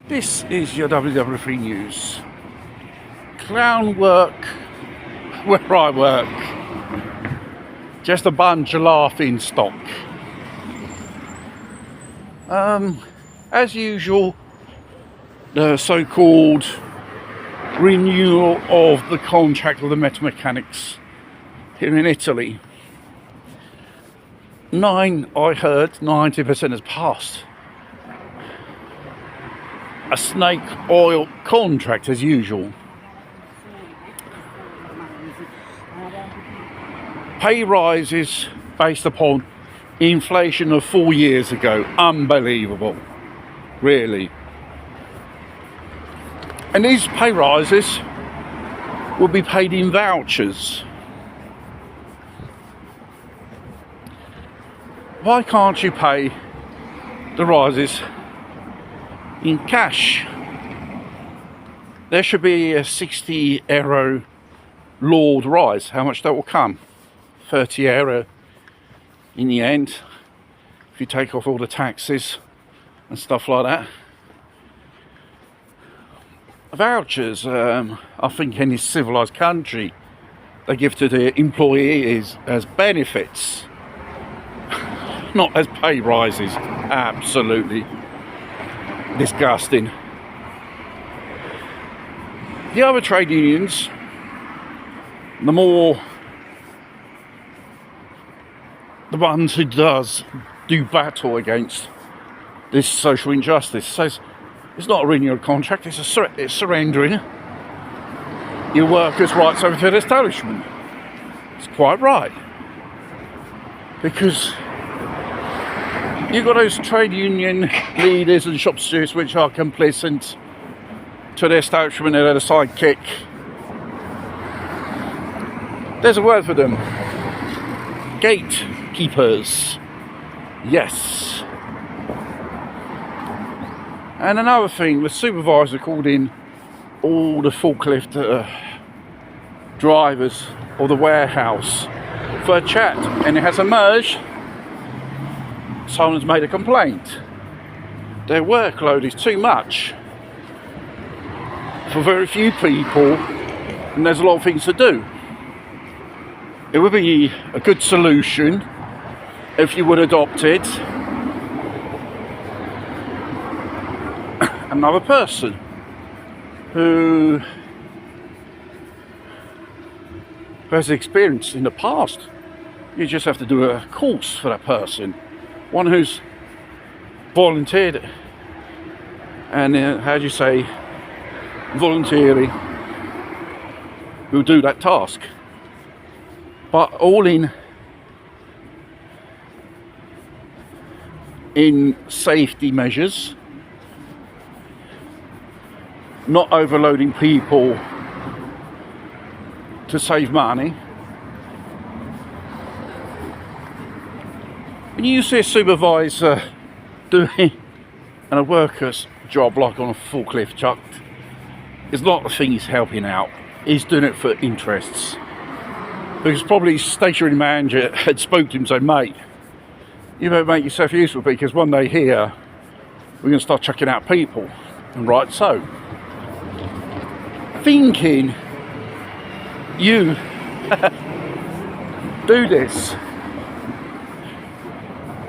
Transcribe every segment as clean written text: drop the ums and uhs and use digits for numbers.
This is your WW3 News. Clown work where I work. Just a bunch of laughing stock. As usual, the so-called renewal of the contract with the metal mechanics here in Italy. I heard 90% has passed. A snake oil contract as usual. Pay rises based upon inflation of 4 years ago. Unbelievable, really. And these pay rises will be paid in vouchers. Why can't you pay the rises in cash? There should be a €60 Lord rise. How much that will come? €30 in the end, if you take off all the taxes and stuff like that. Vouchers, I think any civilized country, they give to the employees as benefits, not as pay rises. Absolutely disgusting. The other trade unions, the ones who do battle against this social injustice, says it's not a renewal contract, it's surrendering your workers' rights over to the establishment. It's quite right, because you've got those trade union leaders and shop stewards which are complicit to the establishment and the sidekick. There's a word for them: gatekeepers. Yes. And another thing, the supervisor called in all the forklift drivers of the warehouse for a chat, and it has emerged someone's made a complaint. Their workload is too much for very few people, and there's a lot of things to do. It would be a good solution if you would adopt it. Another person who has experience in the past, you just have to do a course for that person. One who's volunteered and voluntarily who do that task, but all in safety measures, not overloading people to save money. When you see a supervisor doing a worker's job like on a forklift truck, it's not the thing he's helping out, he's doing it for interests. Because probably his stationary manager had spoke to him and said, mate, you better make yourself useful, because one day here we're going to start chucking out people. And right so. Thinking you do this,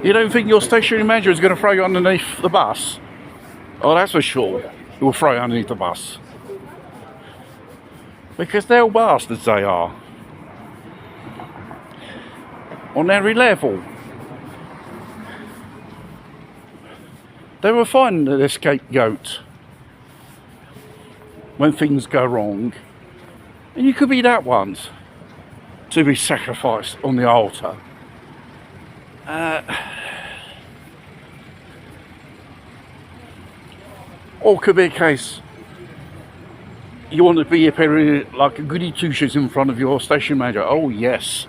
you don't think your stationary manager is going to throw you underneath the bus? Oh, that's for sure. He will throw you underneath the bus. Because they're all bastards, they are. On every level. They will find the scapegoat when things go wrong. And you could be that one to be sacrificed on the altar. Or could be a case you want to be appearing like a goody two-shoes in front of your station manager. Oh yes,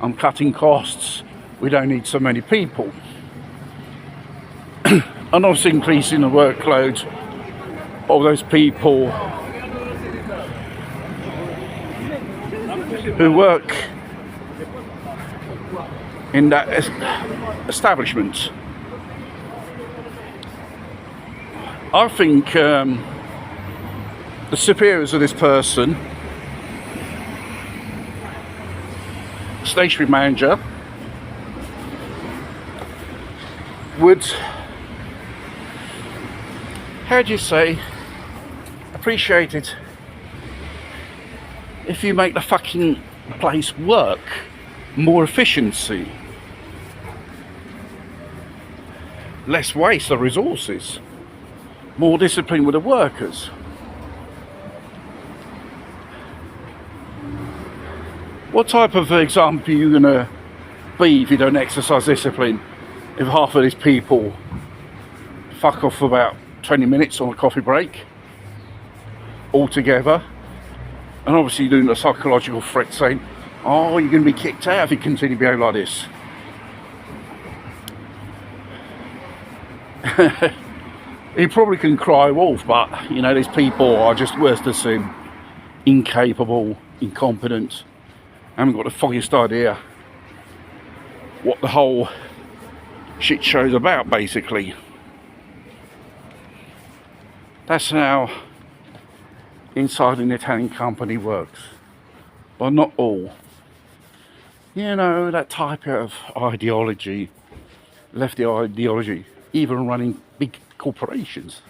I'm cutting costs, we don't need so many people. And also increasing the workload of those people who work in that establishment. I think the superiors of this person, stationery manager, would, how do you say, appreciate it if you make the fucking place work, more efficiency, less waste of resources, more discipline with the workers. What type of example are you going to be if you don't exercise discipline? If half of these people fuck off for about 20 minutes on a coffee break altogether, and obviously doing a psychological threat saying, oh, you're going to be kicked out if you continue behaving like this. He probably can cry wolf, but you know, these people are just worse than sin, incapable, incompetent, haven't got the foggiest idea what the whole shit show's about, basically. That's how inside an Italian company works, but not all. You know, that type of ideology, lefty ideology, even running big corporations,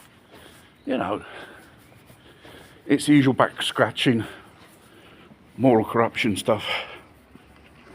you know, it's the usual back scratching, moral corruption stuff.